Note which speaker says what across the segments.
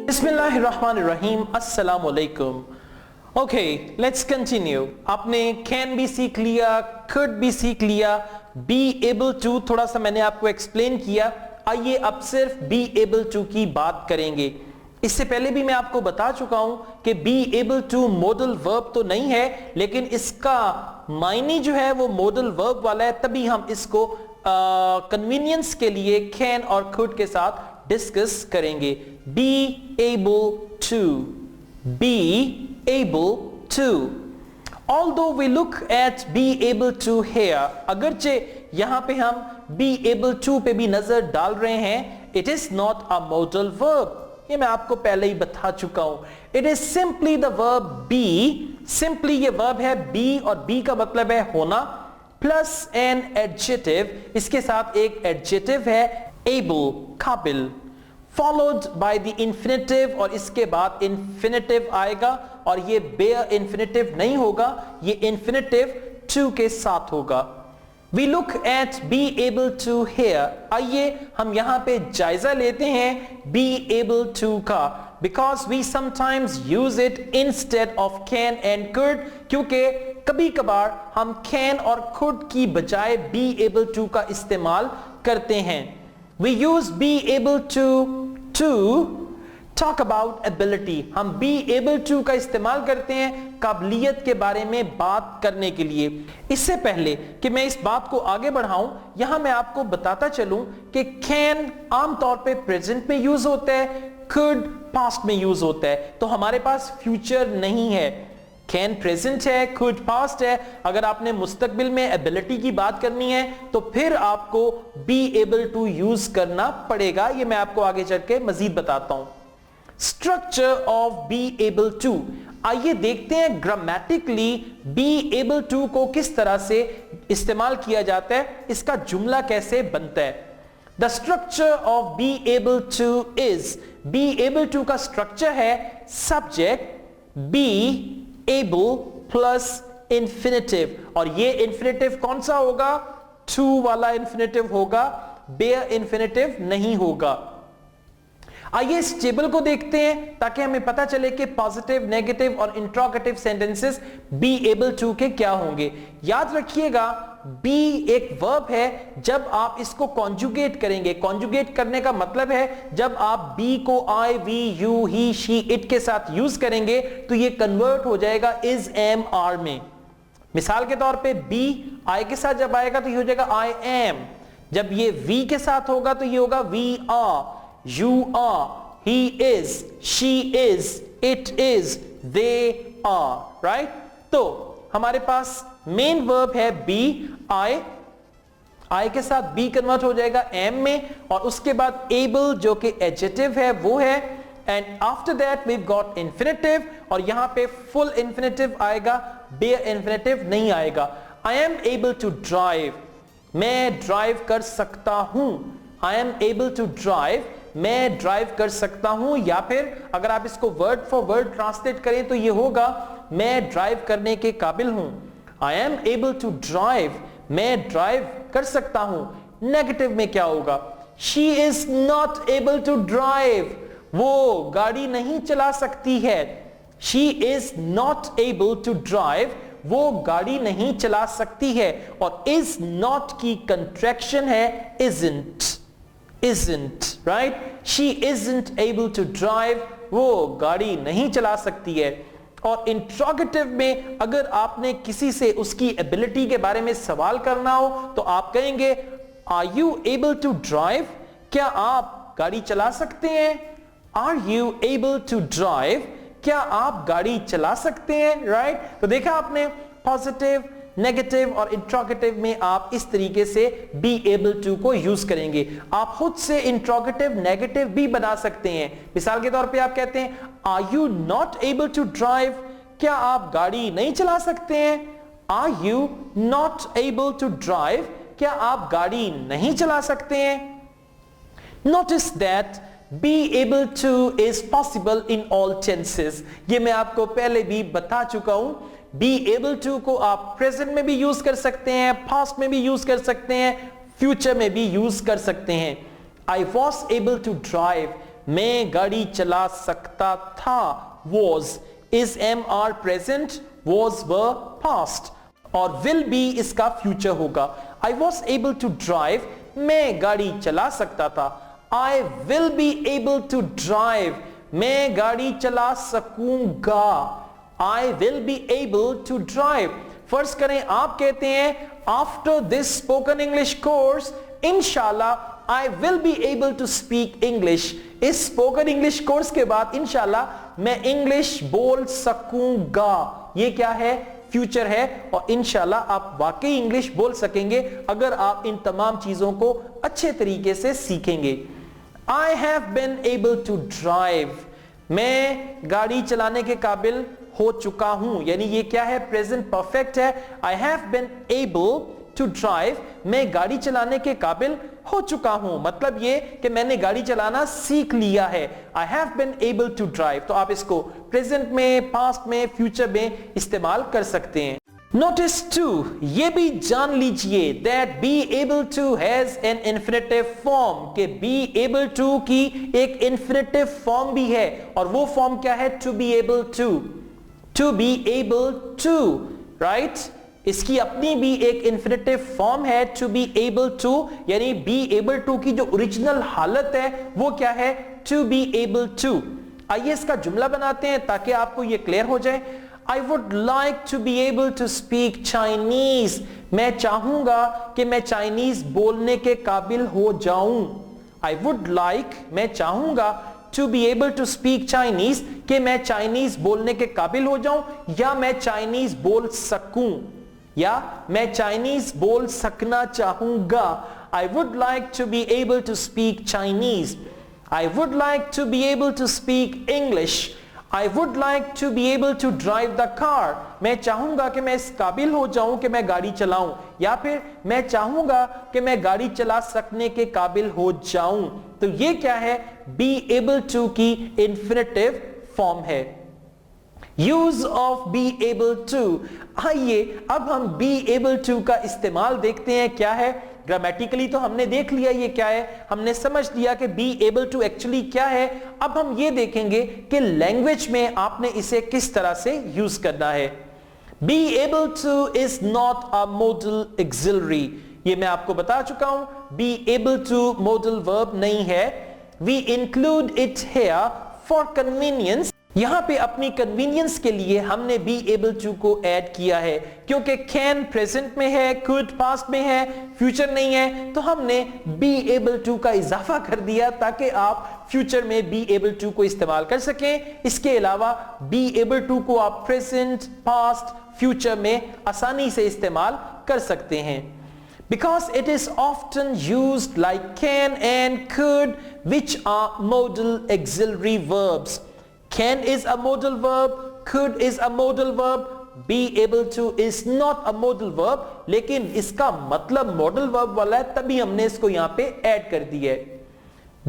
Speaker 1: बिस्मिल्लाहिर्रहमानिर्रहीम, अस्सलाम वालेकुम। Okay, let's continue. आपने कैन भी सीख लिया, कुड भी सीख लिया, बी एबल टू थोड़ा सा मैंने आपको एक्सप्लेन किया। आइए अब सिर्फ बी एबल टू की बात करेंगे। इससे पहले भी मैं आपको बता चुका हूं कि be able to modal verb तो नहीं है, लेकिन इसका मायने जो है वो मॉडल वर्ब वाला है, तभी हम इसको कन्वीनियंस के लिए कैन और कुड के साथ डिस्कस करेंगे। Be able to, be able to. Although we look at be able to here, अगरचे यहां पे हम be able to पे भी नजर डाल रहे हैं, it is not a modal verb। ये मैं आपको पहले ही बता चुका हूं। It is simply the verb be। simply ये verb है be, और be का मतलब है होना, plus an adjective, इसके साथ एक adjective है able, काबिल, followed by the infinitive, और इसके बाद infinitive आएगा, और ये bare infinitive नहीं होगा, ये infinitive to के साथ होगा। We look at be able to here। आइए हम यहाँ पे जायजा लेते हैं be able to का, because we sometimes use it instead of can and could, क्योंकि कभी कभार हम can और could की बजाय be able to का इस्तेमाल करते हैं। We use be able to talk about ability। हम be able to का इस्तेमाल करते हैं काबिलियत के बारे में बात करने के लिए। इससे पहले कि मैं इस बात को आगे बढ़ाऊं, यहां मैं आपको बताता चलूं कि can आमतौर पे प्रेजेंट में यूज होता है, could पास्ट में यूज होता है, तो हमारे पास फ्यूचर नहीं है। कैन प्रेजेंट है, could पास्ट है। अगर आपने मुस्तकबिल में एबिलिटी की बात करनी है तो फिर आपको be able to यूज करना पड़ेगा। ये मैं आपको आगे चल के मजीद बताता हूं। Structure of be able to, आइए देखते हैं ग्रामेटिकली be able to को किस तरह से इस्तेमाल किया जाता है, इसका जुमला कैसे बनता है। The structure of be able to is, be able to का स्ट्रक्चर है subject be able plus infinitive, और ये infinitive कौन सा होगा, to वाला infinitive होगा, bare infinitive नहीं होगा। आइए इस टेबल को देखते हैं ताकि हमें पता चले कि पॉजिटिव, नेगेटिव और interrogative sentences be able to के क्या होंगे। याद रखिएगा बी एक वर्ब है, जब आप इसको कॉन्जुगेट करेंगे, कॉन्जुगेट करने का मतलब है जब आप बी को I, we, you, he, she, it के साथ यूज करेंगे तो ये कन्वर्ट हो जाएगा इज, एम, आर में। मिसाल के तौर पे बी आई के साथ जब आएगा तो ये हो जाएगा आई एम, जब ये वी के साथ होगा तो ये होगा we are, you are, he is, she is, it is, they are, right? तो हमारे पास मेन वर्ब है be, I के साथ be कन्वर्ट हो जाएगा am में, और उसके बाद able जो कि adjective है वो है, and after that we've got infinitive, और यहां पे full infinitive आएगा, bare infinitive नहीं आएगा। I am able to drive, मैं ड्राइव कर सकता हूं। I am able to drive, मैं ड्राइव कर सकता हूं, या फिर अगर आप इसको वर्ड फॉर वर्ड ट्रांसलेट करें तो ये होगा मैं ड्राइव करने के काबिल हूं। I am able to drive, मैं ड्राइव कर सकता हूं। नेगेटिव में क्या होगा, She is not able to drive, वो गाड़ी नहीं चला सकती है। She is not able to drive, वो गाड़ी नहीं चला सकती है, और is not की कंट्रैक्शन है isn't, right? She isn't able to drive, वो गाड़ी नहीं चला सकती है। और इंट्रोगेटिव में अगर आपने किसी से उसकी एबिलिटी के बारे में सवाल करना हो तो आप कहेंगे Are you able to drive? क्या आप गाड़ी चला सकते हैं? Are you able to drive? क्या आप गाड़ी चला सकते हैं, right? तो देखा आपने पॉजिटिव, नेगेटिव और इंट्रोगेटिव में आप इस तरीके से be able to को यूज करेंगे। आप खुद से इंट्रोगेटिव, नेगेटिव भी बना सकते हैं। मिसाल के तौर पे आप कहते हैं Are you not able to drive? क्या आप गाड़ी नहीं चला सकते हैं? Are you not able to drive? क्या आप गाड़ी नहीं चला सकते हैं? Notice that be able to is possible in all tenses। ये मैं आपको पहले भी बता चुका हूं। be able to को आप प्रेजेंट में भी यूज कर सकते हैं, पास्ट में भी यूज कर सकते हैं, फ्यूचर में भी यूज कर सकते हैं। I was able to drive, मैं गाड़ी चला सकता था was. Is am are present, was were past और will be इसका future होगा. I was able to drive, मैं गाड़ी चला सकता था. I will be able to drive, मैं गाड़ी चला सकूंगा. I will be able to drive. फर्ज करें आप कहते हैं after this spoken English course इंशाल्लाह I will be able to speak English. इस स्पोकन इंग्लिश कोर्स के बाद इंशाल्लाह मैं इंग्लिश बोल सकूंगा. ये क्या है? फ्यूचर है और इंशाल्लाह आप वाकई इंग्लिश बोल सकेंगे अगर आप इन तमाम चीजों को अच्छे तरीके से सीखेंगे. I have been able to drive. मैं गाड़ी चलाने के काबिल हो चुका हूं. यानी ये क्या है? प्रेजेंट परफेक्ट है. I have been able to drive. मैं गाड़ी चलाने के काबिल हो चुका हूं. मतलब ये कि मैंने गाड़ी चलाना सीख लिया है. I have been able to drive. तो आप इसको प्रेजेंट में, पास्ट में, फ्यूचर में इस्तेमाल कर सकते हैं. Notice 2, ये भी जान लीजिए that be able to has an infinitive form. के be able to की एक infinitive form भी है और वो form क्या है? To be able to. To be able to, right? इसकी अपनी भी एक infinitive form है to be able to. यानी be able to की जो ओरिजिनल हालत है वो क्या है? To be able to. आइए इसका जुमला बनाते हैं ताकि आपको ये क्लियर हो जाए. I would like to be able to speak Chinese. मैं चाहूंगा कि मैं चाइनीज बोलने के काबिल हो जाऊं. I would like, मैं चाहूंगा to be able to speak Chinese कि मैं चाइनीज बोलने के काबिल हो जाऊं या मैं चाइनीज बोल सकूं या मैं चाइनीज बोल सकना चाहूंगा. I would like to be able to speak Chinese. I would like to be able to speak English. I would like to be able to drive the car. मैं चाहूंगा कि मैं इस काबिल हो जाऊं कि मैं गाड़ी चलाऊं या फिर मैं चाहूंगा कि मैं गाड़ी चला सकने के काबिल हो जाऊं. तो ये क्या है? be able to की infinitive form है. use of be able to. आइए अब हम be able to का इस्तेमाल देखते हैं क्या है. ग्रामेटिकली तो हमने देख लिया ये क्या है, हमने समझ लिया कि be able to एक्चुअली क्या है. अब हम ये देखेंगे कि लैंग्वेज में आपने इसे किस तरह से यूज करना है. be able to is not a modal auxiliary. ये मैं आपको बता चुका हूं. be able to modal verb नहीं है. we include it here for convenience. यहां पे अपनी कन्वीनियंस के लिए हमने be able to को ऐड किया है क्योंकि can प्रेजेंट में है, could पास्ट में है, फ्यूचर नहीं है. तो हमने be able to का इजाफा कर दिया ताकि आप फ्यूचर में be able to को इस्तेमाल कर सकें. इसके अलावा be able to को आप प्रेजेंट, पास्ट, फ्यूचर में आसानी से इस्तेमाल कर सकते हैं. Because it is often used like can and could, which are modal auxiliary verbs. Can is a modal verb, could is a modal verb, be able to is not a modal verb, लेकिन इसका मतलब modal verb वाला है तभी हमने इसको यहां पे ऐड कर दिया है.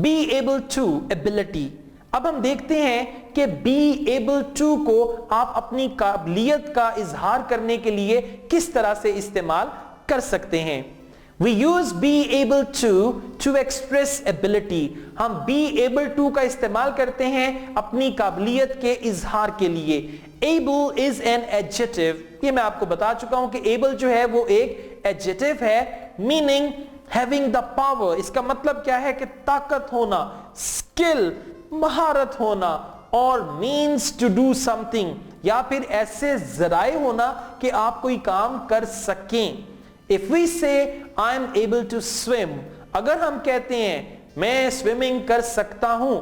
Speaker 1: be able to ability. अब हम देखते हैं कि be able to को आप अपनी काबिलियत का इजहार करने के लिए किस तरह से इस्तेमाल कर सकते हैं. We use be able to express ability. हम be able to का इस्तेमाल करते हैं अपनी काबिलियत के इजहार के लिए. able is an adjective. ये मैं आपको बता चुका हूं कि able जो है वो एक adjective है, meaning having the power. इसका मतलब क्या है कि ताकत होना, skill, महारत होना और means to do something या फिर ऐसे जराए होना कि आप कोई काम कर सकें. If we say I am able to swim, अगर हम कहते हैं मैं स्विमिंग कर सकता हूं,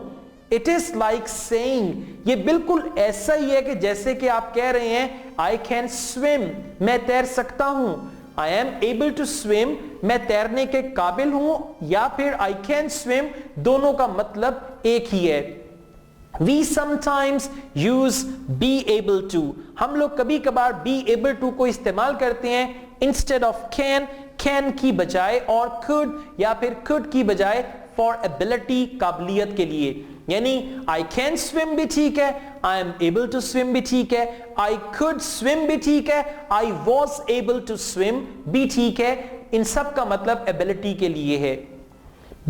Speaker 1: it is like saying, ये बिल्कुल ऐसा ही है कि जैसे कि आप कह रहे हैं I can swim, मैं तैर सकता हूं. I am able to swim, मैं तैरने के काबिल हूं या फिर I can swim, दोनों का मतलब एक ही है. We sometimes use be able to. हम लोग कभी कभार be able to को इस्तेमाल करते हैं instead of can की बजाय और could या फिर could की बजाय for ability काबिलियत के लिए. यानी I can swim भी ठीक है, I am able to swim भी ठीक है, I could swim भी ठीक है, I was able to swim भी ठीक है. इन सब का मतलब ability के लिए है.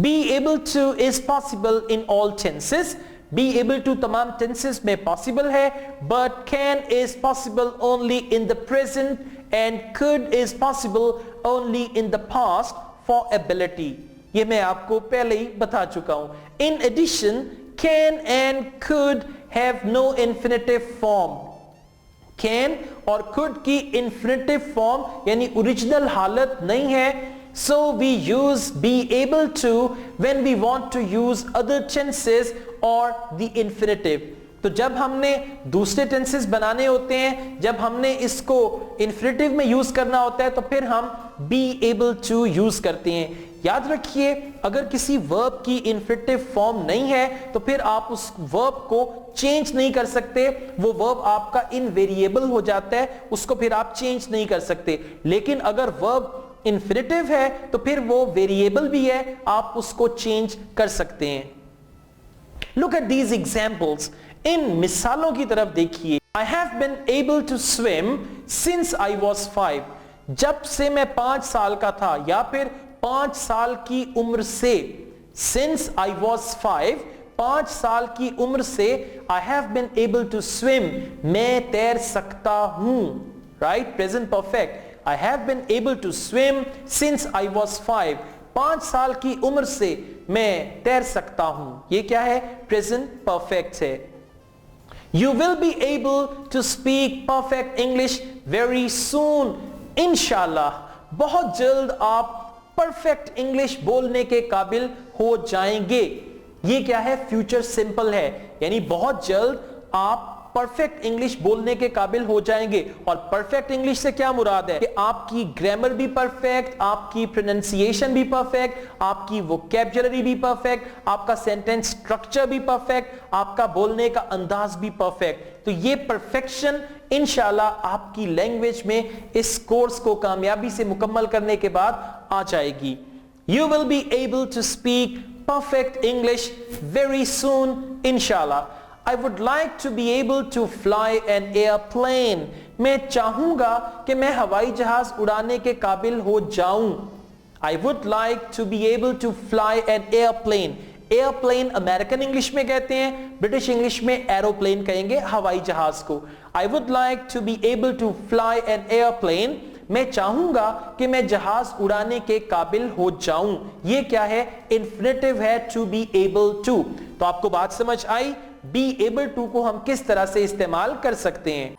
Speaker 1: Be able to is possible in all tenses. Be able to तमाम tenses में possible है, but can is possible only in the present and could is possible only in the past for ability. ये मैं आपको पहले ही बता चुका हूं. In addition, can and could have no infinitive form. Can और could की infinitive form यानी ओरिजिनल हालत नहीं है. So we use be able to when we want to use other tenses or the infinitive. तो जब हमने दूसरे tenses बनाने होते हैं, जब हमने इसको infinitive में यूज करना होता है, तो फिर हम be able to यूज करते हैं. याद रखिए, अगर किसी verb की infinitive form नहीं है तो फिर आप उस verb को चेंज नहीं कर सकते. वो verb आपका invariable हो जाता है, उसको फिर आप चेंज नहीं कर सकते. लेकिन अगर verb इंफिनिटिव है तो फिर वो वेरिएबल भी है, आप उसको चेंज कर सकते हैं. Look at these examples. इन मिसालों की तरफ देखिए. I have been able to swim since I was 5. जब से मैं 5 साल का था, या फिर 5 साल की उम्र से. सिंस आई वॉज 5, 5 साल की उम्र से. I have been able to swim, मैं तैर सकता हूं. Right, present perfect. I have been able to swim since I was 5. 5 साल की उम्र से मैं तैर सकता हूं. ये क्या है? प्रेजेंट परफेक्ट है. You will be able to speak perfect English very soon. इंशाल्लाह बहुत जल्द आप परफेक्ट इंग्लिश बोलने के काबिल हो जाएंगे. ये क्या है? फ्यूचर सिंपल है, यानी बहुत जल्द आप परफेक्ट इंग्लिश बोलने के काबिल हो जाएंगे. और परफेक्ट इंग्लिश से क्या मुराद है? कि आपकी ग्रामर भी परफेक्ट, आपकी प्रोनाउंसिएशन भी परफेक्ट, आपकी वोकैब्युलरी भी परफेक्ट, आपका सेंटेंस स्ट्रक्चर भी परफेक्ट, आपका बोलने का अंदाज भी परफेक्ट. तो ये परफेक्शन इंशाल्लाह आपकी लैंग्वेज में इस कोर्स को कामयाबी से मुकम्मल करने के बाद आ जाएगी. You will be able to speak perfect English very soon, inshallah. I would like to be able to fly an airplane. मैं चाहूंगा कि मैं हवाई जहाज उड़ाने के काबिल हो जाऊं. I would like to be able to fly an airplane. Airplane American English में कहते हैं, ब्रिटिश इंग्लिश में एरोप्लेन कहेंगे हवाई जहाज को. I would like to be able to fly an airplane. मैं चाहूंगा कि मैं जहाज उड़ाने के काबिल हो जाऊं. ये क्या है? इंफिनिटिव है, to be able to. तो आपको बात समझ आई? be able to को हम किस तरह से इस्तेमाल कर सकते हैं.